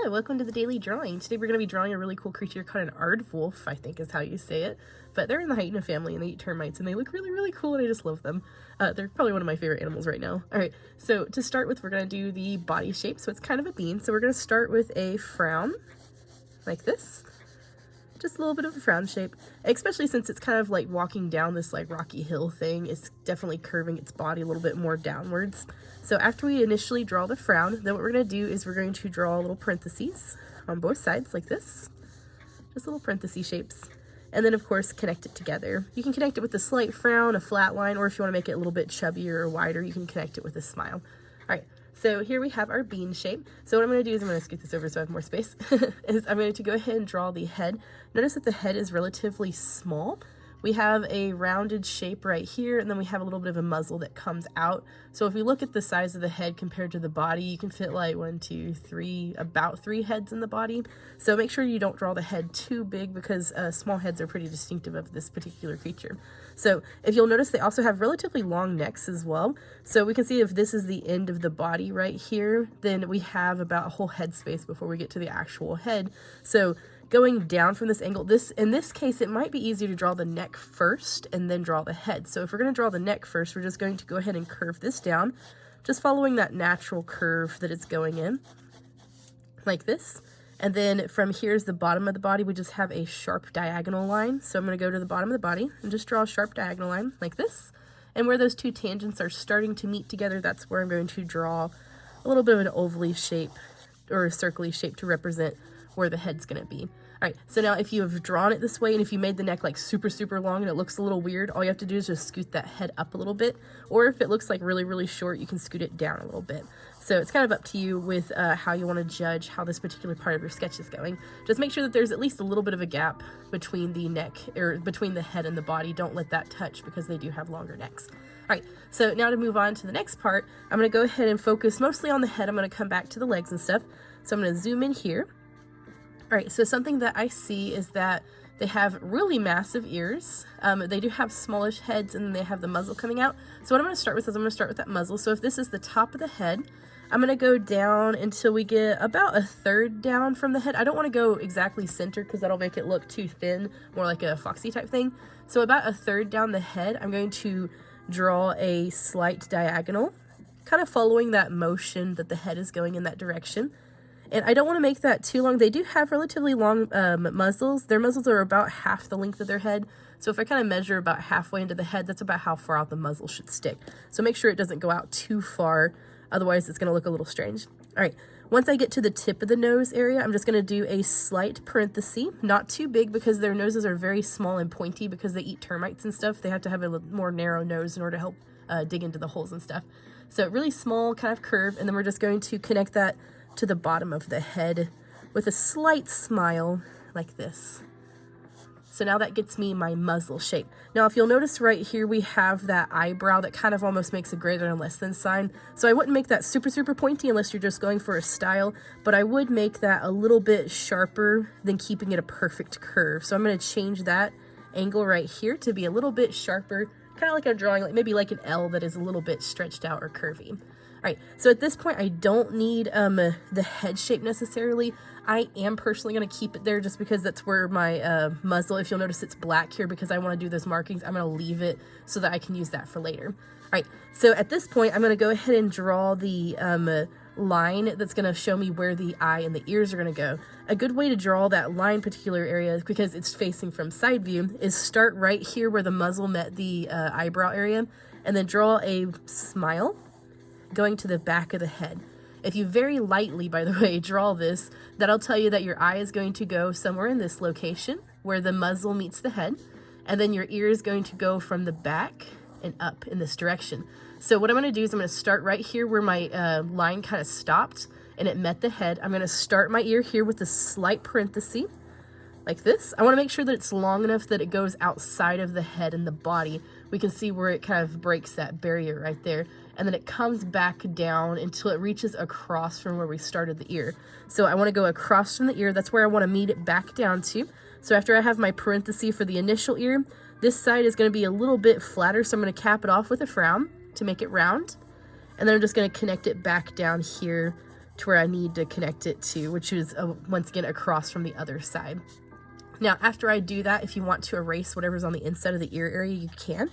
Hello, welcome to the daily drawing. Today we're going to be drawing a really cool creature called an Aardwolf, I think is how you say it. But they're in the hyena family and they eat termites and they look really, really cool and I just love them. They're probably one of my favorite animals right now. Alright, so to start with, we're going to do the body shape. So it's kind of a bean. So we're going to start with a frown, like this. Just a little bit of a frown shape, especially since it's kind of like walking down this like rocky hill thing. It's definitely curving its body a little bit more downwards. So after we initially draw the frown, then what we're going to do is we're going to draw little parentheses on both sides like this. Just little parenthesis shapes. And then of course connect it together. You can connect it with a slight frown, a flat line, or if you want to make it a little bit chubbier or wider, you can connect it with a smile. Alright, so here we have our bean shape. So what I'm going to do is I'm going to scoot this over so I have more space. is I'm going to go ahead and draw the head. Notice that the head is relatively small. We have a rounded shape right here, and then we have a little bit of a muzzle that comes out. So if we look at the size of the head compared to the body, you can fit like 1, 2, 3, about 3 heads in the body. So make sure you don't draw the head too big because small heads are pretty distinctive of this particular creature. So if you'll notice, they also have relatively long necks as well. So we can see if this is the end of the body right here, then we have about a whole head space before we get to the actual head. So going down from this angle, in this case, it might be easier to draw the neck first and then draw the head. So if we're going to draw the neck first, we're just going to go ahead and curve this down, just following that natural curve that it's going in, like this. And then from here's the bottom of the body, we just have a sharp diagonal line. So I'm going to go to the bottom of the body and just draw a sharp diagonal line like this. And where those two tangents are starting to meet together, that's where I'm going to draw a little bit of an ovally shape or a circly shape to represent where the head's going to be. Alright, so now if you have drawn it this way and if you made the neck like super long and it looks a little weird, all you have to do is just scoot that head up a little bit. Or if it looks like really short, you can scoot it down a little bit. So it's kind of up to you with how you want to judge how this particular part of your sketch is going. Just make sure that there's at least a little bit of a gap between the neck, or between the head and the body. Don't let that touch because they do have longer necks. Alright, so now to move on to the next part, I'm going to go ahead and focus mostly on the head. I'm going to come back to the legs and stuff. So I'm going to zoom in here. Alright, so something that I see is that they have really massive ears. They do have smallish heads and then they have the muzzle coming out. So what I'm going to start with is I'm going to start with that muzzle. So if this is the top of the head, I'm going to go down until we get about 1/3 down from the head. I don't want to go exactly center because that'll make it look too thin, more like a foxy type thing. So about 1/3 down the head, I'm going to draw a slight diagonal, kind of following that motion that the head is going in that direction. And I don't want to make that too long. They do have relatively long muzzles. Their muzzles are about half the length of their head. So if I kind of measure about halfway into the head, that's about how far out the muzzle should stick. So make sure it doesn't go out too far. Otherwise, it's going to look a little strange. All right. Once I get to the tip of the nose area, I'm just going to do a slight parenthesis. Not too big because their noses are very small and pointy because they eat termites and stuff. They have to have a more narrow nose in order to help dig into the holes and stuff. So really small kind of curve. And then we're just going to connect that to the bottom of the head with a slight smile like this. So now that gets me my muzzle shape. Now if you'll notice right here we have that eyebrow that kind of almost makes a greater than less than sign. So I wouldn't make that super pointy unless you're just going for a style, but I would make that a little bit sharper than keeping it a perfect curve. So I'm going to change that angle right here to be a little bit sharper, kind of like I'm drawing like maybe like an L that is a little bit stretched out or curvy. Alright, so at this point I don't need the head shape necessarily. I am personally going to keep it there just because that's where my muzzle, if you'll notice it's black here because I want to do those markings, I'm going to leave it so that I can use that for later. Alright, so at this point I'm going to go ahead and draw the line that's going to show me where the eye and the ears are going to go. A good way to draw that line particular area, because it's facing from side view, is start right here where the muzzle met the eyebrow area and then draw a smile going to the back of the head. If you very lightly, by the way, draw this, that'll tell you that your eye is going to go somewhere in this location where the muzzle meets the head, and then your ear is going to go from the back and up in this direction. So what I'm going to do is I'm going to start right here where my line kind of stopped and it met the head. I'm going to start my ear here with a slight parenthesis like this. I want to make sure that it's long enough that it goes outside of the head and the body. We can see where it kind of breaks that barrier right there. And then it comes back down until it reaches across from where we started the ear. So I want to go across from the ear. That's where I want to meet it back down to. So after I have my parenthesis for the initial ear, this side is going to be a little bit flatter. So I'm going to cap it off with a frown to make it round. And then I'm just going to connect it back down here to where I need to connect it to, which is once again across from the other side. Now, after I do that, if you want to erase whatever's on the inside of the ear area, you can.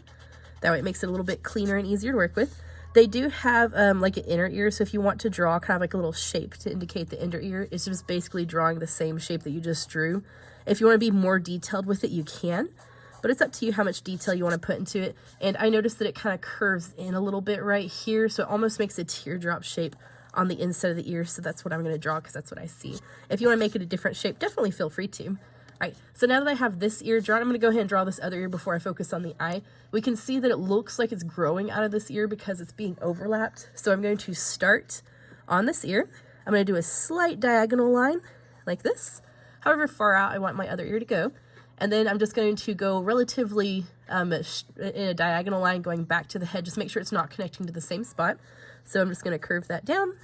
That way it makes it a little bit cleaner and easier to work with. They do have like an inner ear, so if you want to draw kind of like a little shape to indicate the inner ear, it's just basically drawing the same shape that you just drew. If you want to be more detailed with it, you can, but it's up to you how much detail you want to put into it. And I noticed that it kind of curves in a little bit right here, so it almost makes a teardrop shape on the inside of the ear, so that's what I'm going to draw because that's what I see. If you want to make it a different shape, definitely feel free to. All right, so now that I have this ear drawn, I'm going to go ahead and draw this other ear before I focus on the eye. We can see that it looks like it's growing out of this ear because it's being overlapped. So I'm going to start on this ear. I'm going to do a slight diagonal line like this, however far out I want my other ear to go. And then I'm just going to go relatively in a diagonal line going back to the head. Just make sure it's not connecting to the same spot. So I'm just going to curve that down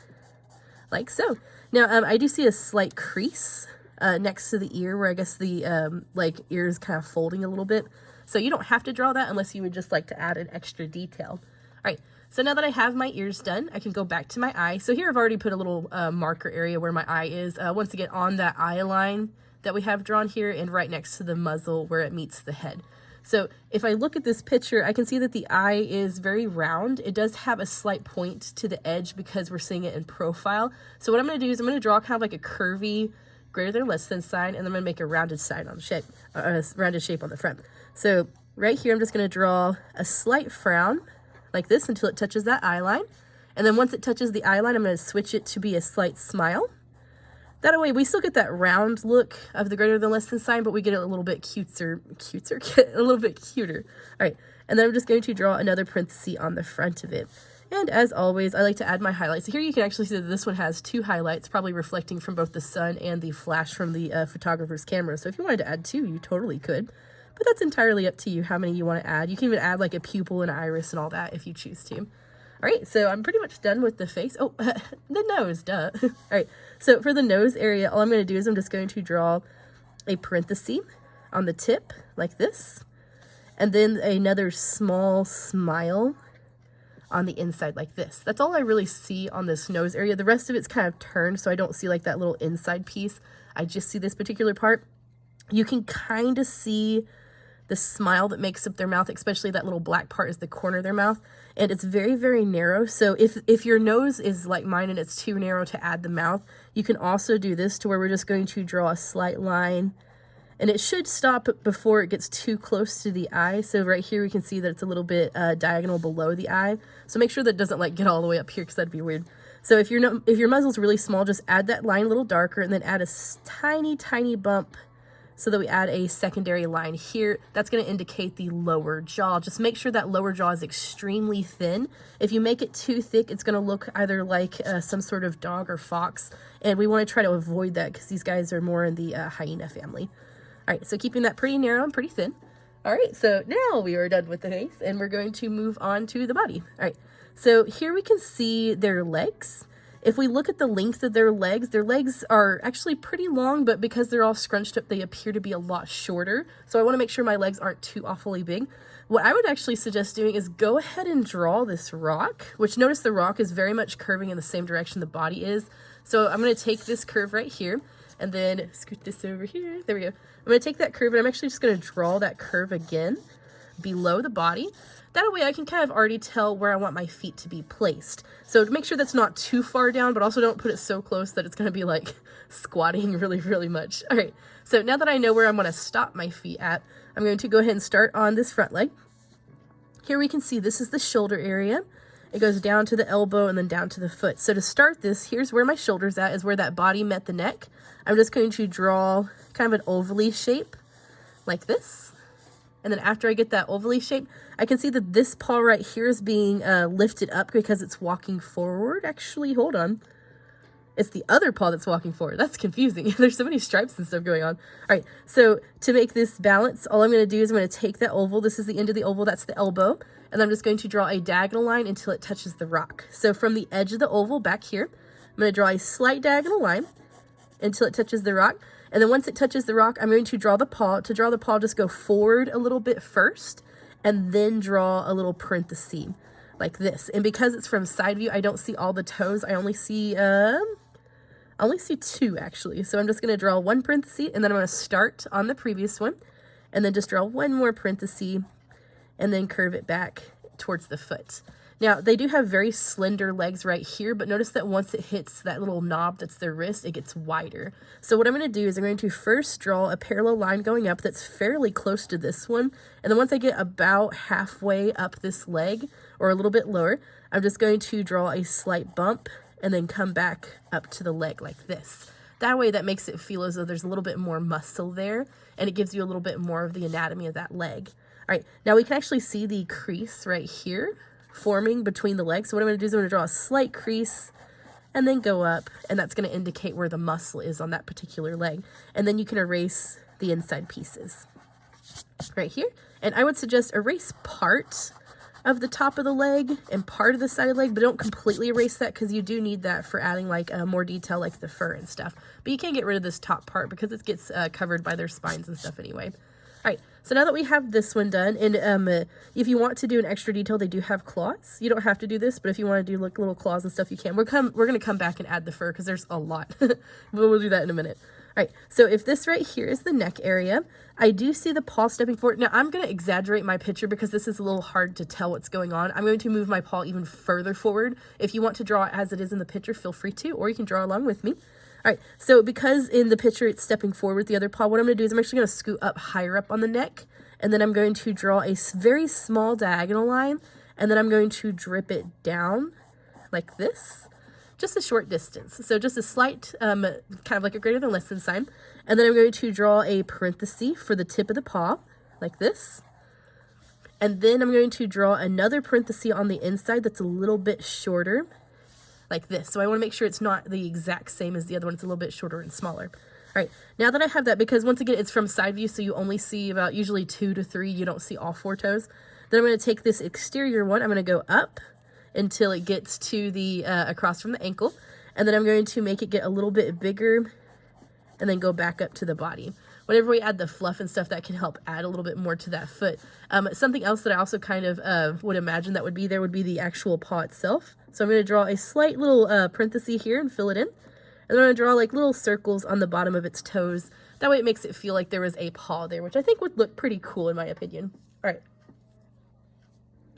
like so. Now I do see a slight crease next to the ear where I guess the like ear is kind of folding a little bit. So you don't have to draw that unless you would just like to add an extra detail. All right, so now that I have my ears done, I can go back to my eye. So here I've already put a little marker area where my eye is. Once again, on that eye line that we have drawn here and right next to the muzzle where it meets the head. So if I look at this picture, I can see that the eye is very round. It does have a slight point to the edge because we're seeing it in profile. So what I'm going to do is I'm going to draw kind of like a curvy greater than or less than sign, and then I'm going to make a rounded sign on shape, rounded shape on the front. So right here, I'm just going to draw a slight frown like this until it touches that eye line. And then once it touches the eye line, I'm going to switch it to be a slight smile. That way we still get that round look of the greater than less than sign, but we get it a little bit cuter, a little bit cuter. All right, and then I'm just going to draw another parenthesis on the front of it. And as always, I like to add my highlights. So here you can actually see that this one has two highlights, probably reflecting from both the sun and the flash from the photographer's camera. So if you wanted to add two, you totally could. But that's entirely up to you how many you want to add. You can even add like a pupil and iris and all that if you choose to. All right, so I'm pretty much done with the face. Oh, the nose, duh. All right, so for the nose area, all I'm going to do is I'm just going to draw a parenthesis on the tip like this. And then another small smile on the inside like this. That's all I really see on this nose area. The rest of it's kind of turned, so I don't see like that little inside piece. I just see this particular part. You can kind of see the smile that makes up their mouth, especially that little black part is the corner of their mouth, and it's very, very narrow. So if your nose is like mine and it's too narrow to add the mouth, you can also do this to where we're just going to draw a slight line, and it should stop before it gets too close to the eye. So right here we can see that it's a little bit diagonal below the eye. So make sure that it doesn't like get all the way up here because that'd be weird. So if your muzzle's really small, just add that line a little darker and then add a tiny, tiny bump so that we add a secondary line here. That's going to indicate the lower jaw. Just make sure that lower jaw is extremely thin. If you make it too thick, it's going to look either like some sort of dog or fox, and we want to try to avoid that because these guys are more in the hyena family. All right, so keeping that pretty narrow and pretty thin. All right, so now we are done with the face, and we're going to move on to the body. All right, so here we can see their legs. If we look at the length of their legs are actually pretty long, but because they're all scrunched up, they appear to be a lot shorter. So I want to make sure my legs aren't too awfully big. What I would actually suggest doing is go ahead and draw this rock, which notice the rock is very much curving in the same direction the body is. So I'm going to take this curve right here and then scoot this over here. There we go. I'm going to take that curve and I'm actually just going to draw that curve again below the body. That way I can kind of already tell where I want my feet to be placed. So to make sure that's not too far down, but also don't put it so close that it's going to be like squatting really, really much. All right, so now that I know where I'm going to stop my feet at, I'm going to go ahead and start on this front leg. Here we can see this is the shoulder area. It goes down to the elbow and then down to the foot. So to start this, here's where my shoulder's at, is where that body met the neck. I'm just going to draw kind of an ovally shape like this. And then after I get that ovally shape, I can see that this paw right here is being lifted up because it's walking forward. Actually, hold on. It's the other paw that's walking forward. That's confusing. There's so many stripes and stuff going on. All right, so to make this balance, all I'm going to do is I'm going to take that oval. This is the end of the oval. That's the elbow. And I'm just going to draw a diagonal line until it touches the rock. So from the edge of the oval back here, I'm going to draw a slight diagonal line until it touches the rock. And then once it touches the rock, I'm going to draw the paw. To draw the paw, just go forward a little bit first and then draw a little parenthesis like this. And because it's from side view, I don't see all the toes. I only see I only see 2 actually. So I'm just going to draw 1 parenthesis, and then I'm going to start on the previous one, and then just draw 1 more parenthesis, and then curve it back towards the foot. Now, they do have very slender legs right here, but notice that once it hits that little knob that's their wrist, it gets wider. So what I'm going to do is I'm going to first draw a parallel line going up that's fairly close to this one. And then once I get about halfway up this leg, or a little bit lower, I'm just going to draw a slight bump and then come back up to the leg like this. That way that makes it feel as though there's a little bit more muscle there, and it gives you a little bit more of the anatomy of that leg. All right, now we can actually see the crease right here forming between the legs. So what I'm going to do is I'm going to draw a slight crease and then go up, and that's going to indicate where the muscle is on that particular leg. And then you can erase the inside pieces right here. And I would suggest erase part of the top of the leg and part of the side of the leg, but don't completely erase that, because you do need that for adding like more detail like the fur and stuff. But you can't get rid of this top part because it gets covered by their spines and stuff anyway. All right, so now that we have this one done, and if you want to do an extra detail, they do have claws. You don't have to do this, but if you want to do like little claws and stuff, you can. We're going to come back and add the fur because there's a lot. We'll do that in a minute. All right, so if this right here is the neck area, I do see the paw stepping forward. Now, I'm going to exaggerate my picture because this is a little hard to tell what's going on. I'm going to move my paw even further forward. If you want to draw it as it is in the picture, feel free to, or you can draw along with me. All right, so because in the picture it's stepping forward with the other paw, what I'm going to do is I'm actually going to scoot up higher up on the neck, and then I'm going to draw a very small diagonal line, and then I'm going to drip it down like this, just a short distance. So just a slight, kind of like a greater than less than sign, and then I'm going to draw a parenthesis for the tip of the paw, like this, and then I'm going to draw another parenthesis on the inside that's a little bit shorter, like this. So I want to make sure it's not the exact same as the other one. It's a little bit shorter and smaller. All right, now that I have that, because once again, it's from side view, so you only see about usually 2 to 3. You don't see all 4 toes. Then I'm going to take this exterior one. I'm going to go up until it gets to the, across from the ankle. And then I'm going to make it get a little bit bigger and then go back up to the body. Whenever we add the fluff and stuff, that can help add a little bit more to that foot. Something else that I also kind of would imagine that would be there would be the actual paw itself. So I'm going to draw a slight little parenthesis here and fill it in. And then I'm going to draw like little circles on the bottom of its toes. That way it makes it feel like there was a paw there, which I think would look pretty cool in my opinion. All right.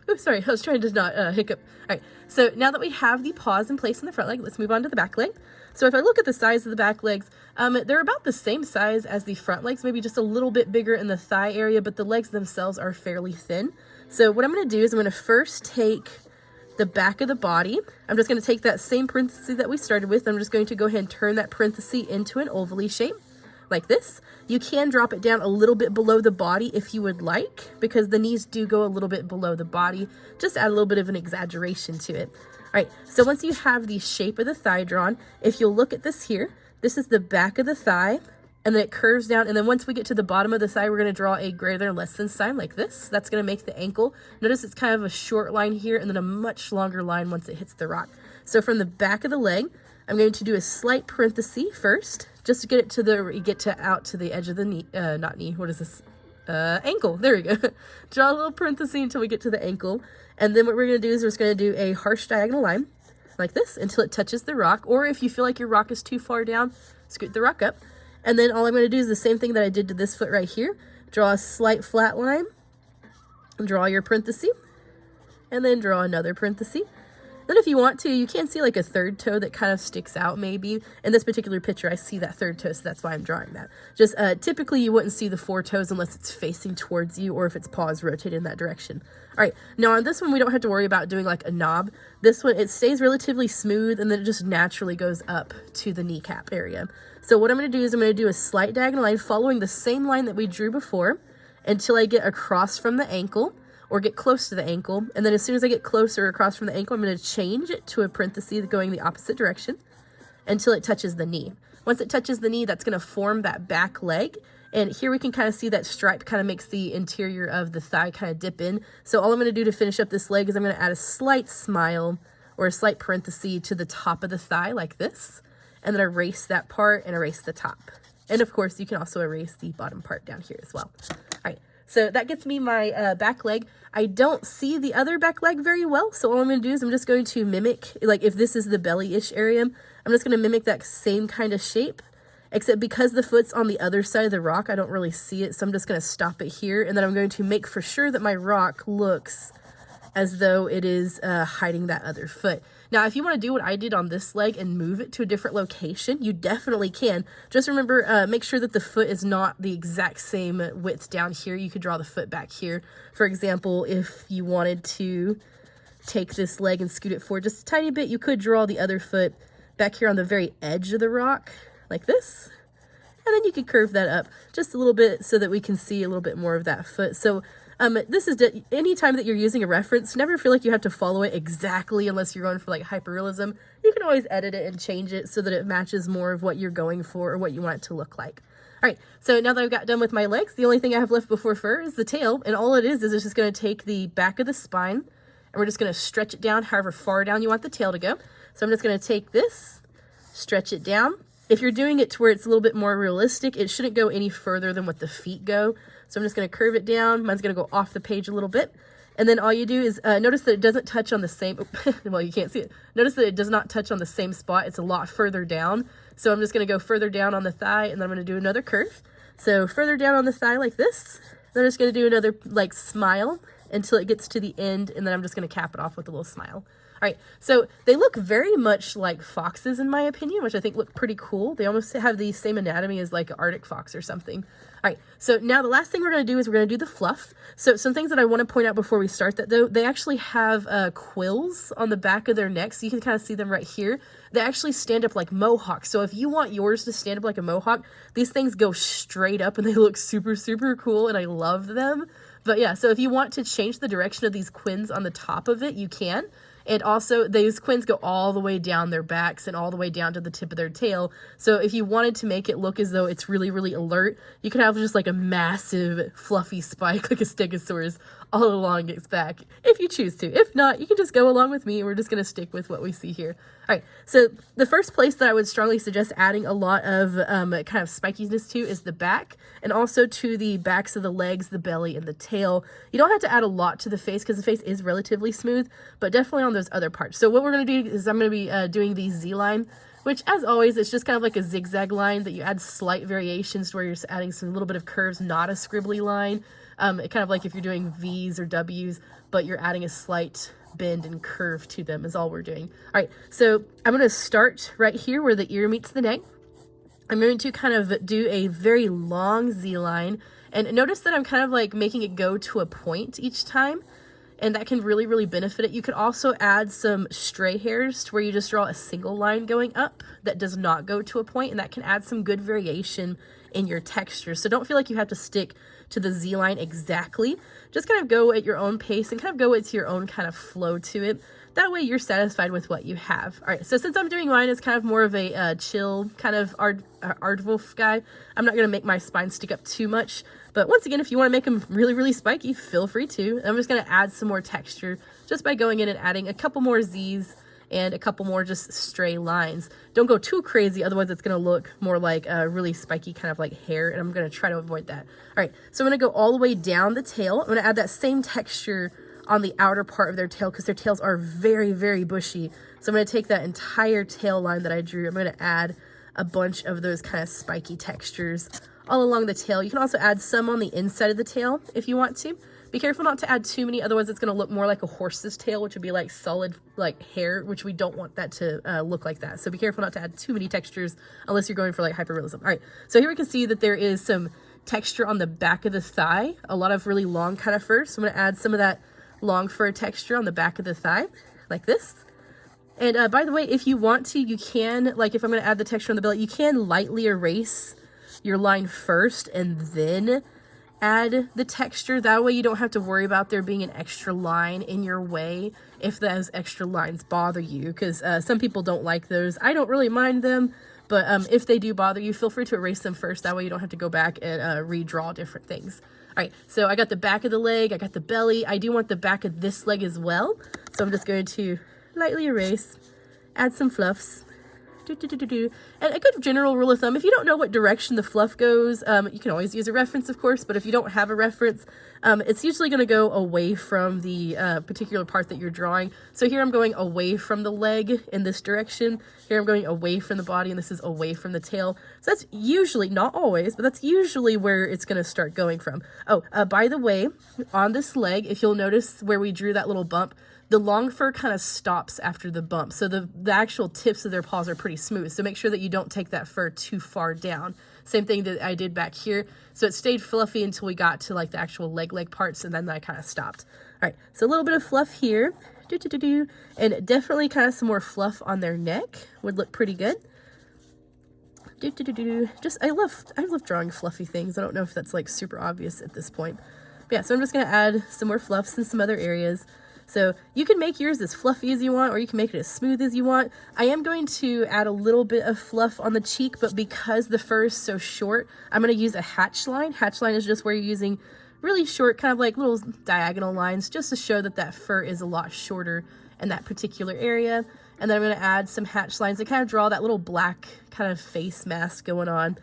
Oh, sorry, I was trying to not hiccup. All right, so now that we have the paws in place in the front leg, let's move on to the back leg. So if I look at the size of the back legs, they're about the same size as the front legs, maybe just a little bit bigger in the thigh area, but the legs themselves are fairly thin. So what I'm going to do is I'm going to first take the back of the body. I'm just going to take that same parenthesis that we started with. I'm just going to go ahead and turn that parenthesis into an ovally shape, like this. You can drop it down a little bit below the body if you would like, because the knees do go a little bit below the body. Just add a little bit of an exaggeration to it. All right, so once you have the shape of the thigh drawn, if you'll look at this here, this is the back of the thigh, and then it curves down, and then once we get to the bottom of the thigh, we're going to draw a greater than or less than sign like this. That's going to make the ankle. Notice it's kind of a short line here, and then a much longer line once it hits the rock. So from the back of the leg, I'm going to do a slight parenthesis first, just to get it to the, out to the edge of the knee, not knee, what is this? Ankle, there we go. Draw a little parenthesis until we get to the ankle, and then what we're going to do is we're just going to do a harsh diagonal line, like this, until it touches the rock, or if you feel like your rock is too far down, scoot the rock up, and then all I'm going to do is the same thing that I did to this foot right here, draw a slight flat line, draw your parenthesis, and then draw another parenthesis. Then if you want to, you can see like a third toe that kind of sticks out maybe. In this particular picture, I see that third toe, so that's why I'm drawing that. Just typically you wouldn't see the 4 toes unless it's facing towards you or if its paw is rotated in that direction. All right, now on this one, we don't have to worry about doing like a knob. This one, it stays relatively smooth and then it just naturally goes up to the kneecap area. So what I'm going to do is I'm going to do a slight diagonal line following the same line that we drew before until I get across from the ankle, or get close to the ankle, and then as soon as I get closer across from the ankle, I'm going to change it to a parenthesis going the opposite direction until it touches the knee. Once it touches the knee, that's going to form that back leg, and here we can kind of see that stripe kind of makes the interior of the thigh kind of dip in. So all I'm going to do to finish up this leg is I'm going to add a slight smile or a slight parenthesis to the top of the thigh like this, and then erase that part and erase the top. And of course, you can also erase the bottom part down here as well. All right. so that gets me my back leg. I don't see the other back leg very well, so all I'm going to do is I'm just going to mimic, like if this is the belly-ish area, I'm just going to mimic that same kind of shape, except because the foot's on the other side of the rock, I don't really see it, so I'm just going to stop it here, and then I'm going to make for sure that my rock looks as though it is hiding that other foot. Now, if you want to do what I did on this leg and move it to a different location, you definitely can. Just remember, make sure that the foot is not the exact same width down here. You could draw the foot back here. For example, if you wanted to take this leg and scoot it forward just a tiny bit, you could draw the other foot back here on the very edge of the rock, like this. And then you could curve that up just a little bit so that we can see a little bit more of that foot. So this is any time that you're using a reference, never feel like you have to follow it exactly unless you're going for like hyperrealism. You can always edit it and change it so that it matches more of what you're going for or what you want it to look like. All right, so now that I've got done with my legs, the only thing I have left before fur is the tail, and all it is it's just going to take the back of the spine, and we're just going to stretch it down however far down you want the tail to go. So I'm just going to take this, stretch it down. If you're doing it to where it's a little bit more realistic, it shouldn't go any further than what the feet go. So I'm just going to curve it down. Mine's going to go off the page a little bit. And then all you do is notice that it doesn't touch on the same, well, you can't see it. Notice that it does not touch on the same spot. It's a lot further down. So I'm just going to go further down on the thigh, and then I'm going to do another curve. So further down on the thigh like this. Then I'm just going to do another like smile until it gets to the end, and then I'm just going to cap it off with a little smile. All right, so they look very much like foxes in my opinion, which I think look pretty cool. They almost have the same anatomy as like an Arctic fox or something. All right, so now the last thing we're going to do is we're going to do the fluff. So some things that I want to point out before we start that though, they actually have quills on the back of their necks. You can kind of see them right here. They actually stand up like mohawks. So if you want yours to stand up like a mohawk, these things go straight up and they look super, super cool, and I love them. But yeah, so if you want to change the direction of these quins on the top of it, you can. And also, these quins go all the way down their backs and all the way down to the tip of their tail. So if you wanted to make it look as though it's really, really alert, you could have just like a massive fluffy spike like a stegosaurus all along its back, if you choose to. If not, you can just go along with me. We're just going to stick with what we see here. All right, so the first place that I would strongly suggest adding a lot of kind of spikiness to is the back, and also to the backs of the legs, the belly, and the tail. You don't have to add a lot to the face because the face is relatively smooth, but definitely on those other parts. So what we're going to do is I'm going to be doing the Z-line, which as always, it's just kind of like a zigzag line that you add slight variations to where you're just adding some little bit of curves, not a scribbly line. Kind of like if you're doing V's or W's, but you're adding a slight bend and curve to them is all we're doing. All right, so I'm going to start right here where the ear meets the neck. I'm going to kind of do a very long Z-line, and notice that I'm kind of like making it go to a point each time, and that can really, really benefit it. You could also add some stray hairs to where you just draw a single line going up that does not go to a point, and that can add some good variation in your texture. So don't feel like you have to stick to the Z-line exactly. Just kind of go at your own pace and kind of go with your own kind of flow to it. That way you're satisfied with what you have. All right, so since I'm doing mine as kind of more of a chill kind of Aardwolf guy, I'm not going to make my spine stick up too much. But once again, if you want to make them really, really spiky, feel free to. I'm just going to add some more texture just by going in and adding a couple more Z's and a couple more just stray lines. Don't go too crazy, otherwise it's going to look more like a really spiky kind of like hair, and I'm going to try to avoid that. All right, so I'm going to go all the way down the tail. I'm going to add that same texture on the outer part of their tail because their tails are very, very bushy. So I'm going to take that entire tail line that I drew. I'm going to add a bunch of those kind of spiky textures all along the tail. You can also add some on the inside of the tail if you want to. Be careful not to add too many, otherwise it's going to look more like a horse's tail, which would be like solid like hair, which we don't want that to look like that. So be careful not to add too many textures unless you're going for like hyperrealism. All right, so here we can see that there is some texture on the back of the thigh, a lot of really long kind of fur. So I'm going to add some of that long fur texture on the back of the thigh like this. And by the way, if you want to, you can, like if I'm going to add the texture on the belly, you can lightly erase your line first and then add the texture. That way you don't have to worry about there being an extra line in your way if those extra lines bother you, because some people don't like those. I don't really mind them, but if they do bother you, feel free to erase them first. That way you don't have to go back and redraw different things. All right, so I got the back of the leg, I got the belly. I do want the back of this leg as well, so I'm just going to lightly erase, add some fluffs, And a good general rule of thumb, if you don't know what direction the fluff goes, you can always use a reference, of course, but if you don't have a reference, it's usually going to go away from the particular part that you're drawing. So here I'm going away from the leg in this direction. Here I'm going away from the body, and this is away from the tail. So that's usually, not always, but that's usually where it's going to start going from. Oh, by the way, on this leg, if you'll notice where we drew that little bump, the long fur kind of stops after the bump. So the actual tips of their paws are pretty smooth. So make sure that you don't take that fur too far down. Same thing that I did back here. So it stayed fluffy until we got to like the actual leg parts, and then I kind of stopped. All right, so a little bit of fluff here. And definitely kind of some more fluff on their neck would look pretty good. Just, I love drawing fluffy things. I don't know if that's like super obvious at this point. But yeah, so I'm just going to add some more fluffs in some other areas. So you can make yours as fluffy as you want, or you can make it as smooth as you want. I am going to add a little bit of fluff on the cheek, but because the fur is so short, I'm going to use a hatch line. Hatch line is just where you're using really short, kind of like little diagonal lines, just to show that that fur is a lot shorter in that particular area. And then I'm going to add some hatch lines to kind of draw that little black kind of face mask going on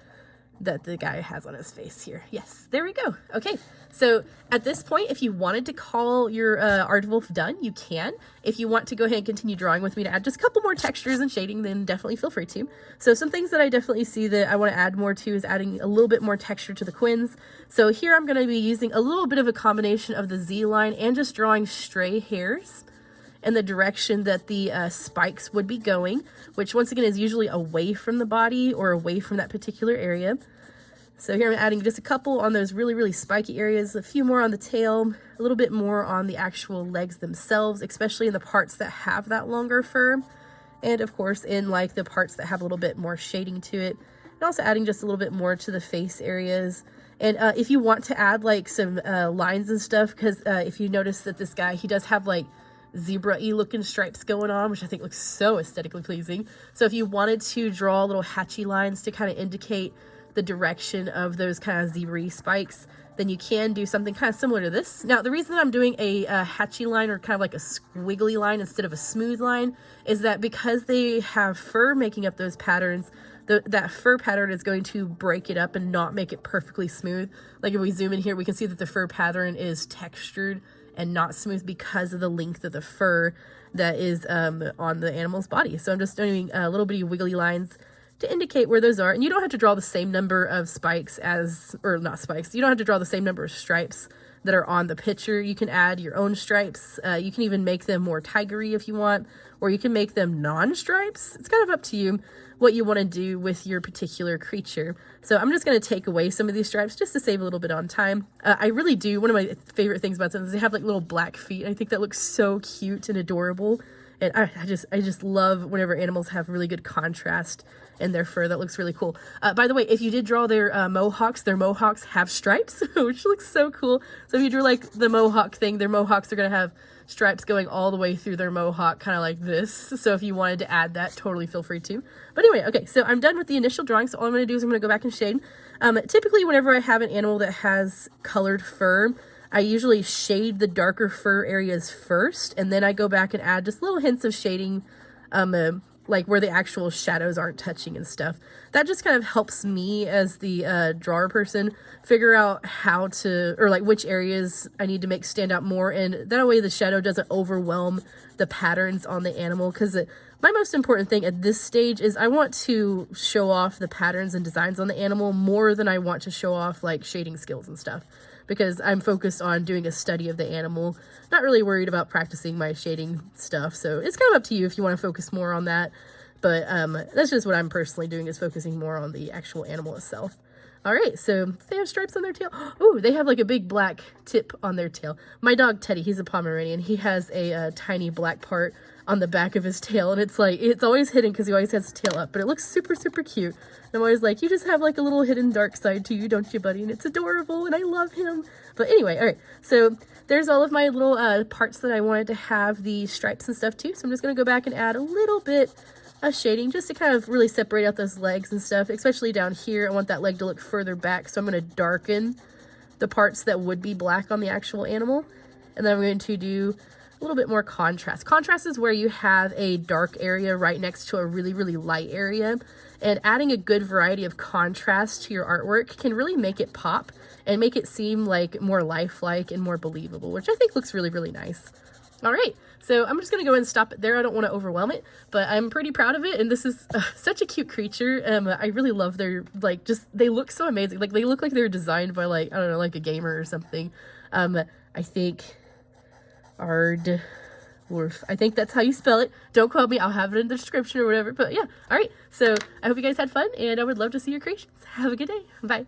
that the guy has on his face here. Yes, there we go. Okay, so at this point, if you wanted to call your Aardwolf done, you can. If you want to go ahead and continue drawing with me to add just a couple more textures and shading, then definitely feel free to. So some things that I definitely see that I want to add more to is adding a little bit more texture to the quins. So here I'm going to be using a little bit of a combination of the Z line and just drawing stray hairs in the direction that the spikes would be going, which once again is usually away from the body or away from that particular area. So here I'm adding just a couple on those really, really spiky areas, a few more on the tail, a little bit more on the actual legs themselves, especially in the parts that have that longer fur. And of course, in like the parts that have a little bit more shading to it. And also adding just a little bit more to the face areas. And if you want to add like some lines and stuff, because if you notice that this guy, he does have like zebra-y looking stripes going on, which I think looks so aesthetically pleasing. So if you wanted to draw little hatchy lines to kind of indicate the direction of those kind of zebra-y spikes, then you can do something kind of similar to this. Now, the reason that I'm doing a hatchy line, or kind of like a squiggly line instead of a smooth line, is that because they have fur making up those patterns, that fur pattern is going to break it up and not make it perfectly smooth. Like if we zoom in here, we can see that the fur pattern is textured and not smooth because of the length of the fur that is on the animal's body. So I'm just doing a little bitty wiggly lines to indicate where those are. And you don't have to draw the same number of spikes or not spikes, you don't have to draw the same number of stripes that are on the picture. You can add your own stripes. You can even make them more tigery if you want, or you can make them non-stripes. It's kind of up to you what you want to do with your particular creature. So I'm just going to take away some of these stripes just to save a little bit on time. I really do. One of my favorite things about them is they have like little black feet. I think that looks so cute and adorable. And I just love whenever animals have really good contrast in their fur. That looks really cool. By the way, if you did draw their mohawks have stripes, which looks so cool. So if you drew like the mohawk thing, their mohawks are going to have stripes going all the way through their mohawk, kind of like this. So if you wanted to add that, totally feel free to. But anyway, okay, so I'm done with the initial drawing. So all I'm going to do is I'm going to go back and shade. Typically, whenever I have an animal that has colored fur, I usually shade the darker fur areas first, and then I go back and add just little hints of shading, like where the actual shadows aren't touching and stuff. That just kind of helps me as the drawer person figure out how to, or like which areas I need to make stand out more, and that way the shadow doesn't overwhelm the patterns on the animal. Because my most important thing at this stage is I want to show off the patterns and designs on the animal more than I want to show off like shading skills and stuff, because I'm focused on doing a study of the animal, not really worried about practicing my shading stuff. So it's kind of up to you if you want to focus more on that. But that's just what I'm personally doing, is focusing more on the actual animal itself. All right, so they have stripes on their tail. Oh, they have like a big black tip on their tail. My dog Teddy, he's a Pomeranian. He has a tiny black part on the back of his tail, and it's like, it's always hidden because he always has his tail up, but it looks super, super cute. And I'm always like, you just have like a little hidden dark side to you, don't you, buddy? And it's adorable, and I love him. But anyway, all right, so there's all of my little parts that I wanted to have the stripes and stuff too. So I'm just gonna go back and add a little bit of shading just to kind of really separate out those legs and stuff, especially down here. I want that leg to look further back, so I'm going to darken the parts that would be black on the actual animal. And then I'm going to do a little bit more contrast. Contrast is where you have a dark area right next to a really, really light area. And adding a good variety of contrast to your artwork can really make it pop and make it seem like more lifelike and more believable, which I think looks really, really nice. All right, so I'm just gonna go ahead and stop it there. I don't want to overwhelm it, but I'm pretty proud of it. And this is such a cute creature. I really love their, like, just, they look so amazing. Like, they look like they're designed by, like, I don't know, like a gamer or something. I think Aardwolf. I think that's how you spell it. Don't quote me. I'll have it in the description or whatever. But yeah, all right. So I hope you guys had fun, and I would love to see your creations. Have a good day. Bye.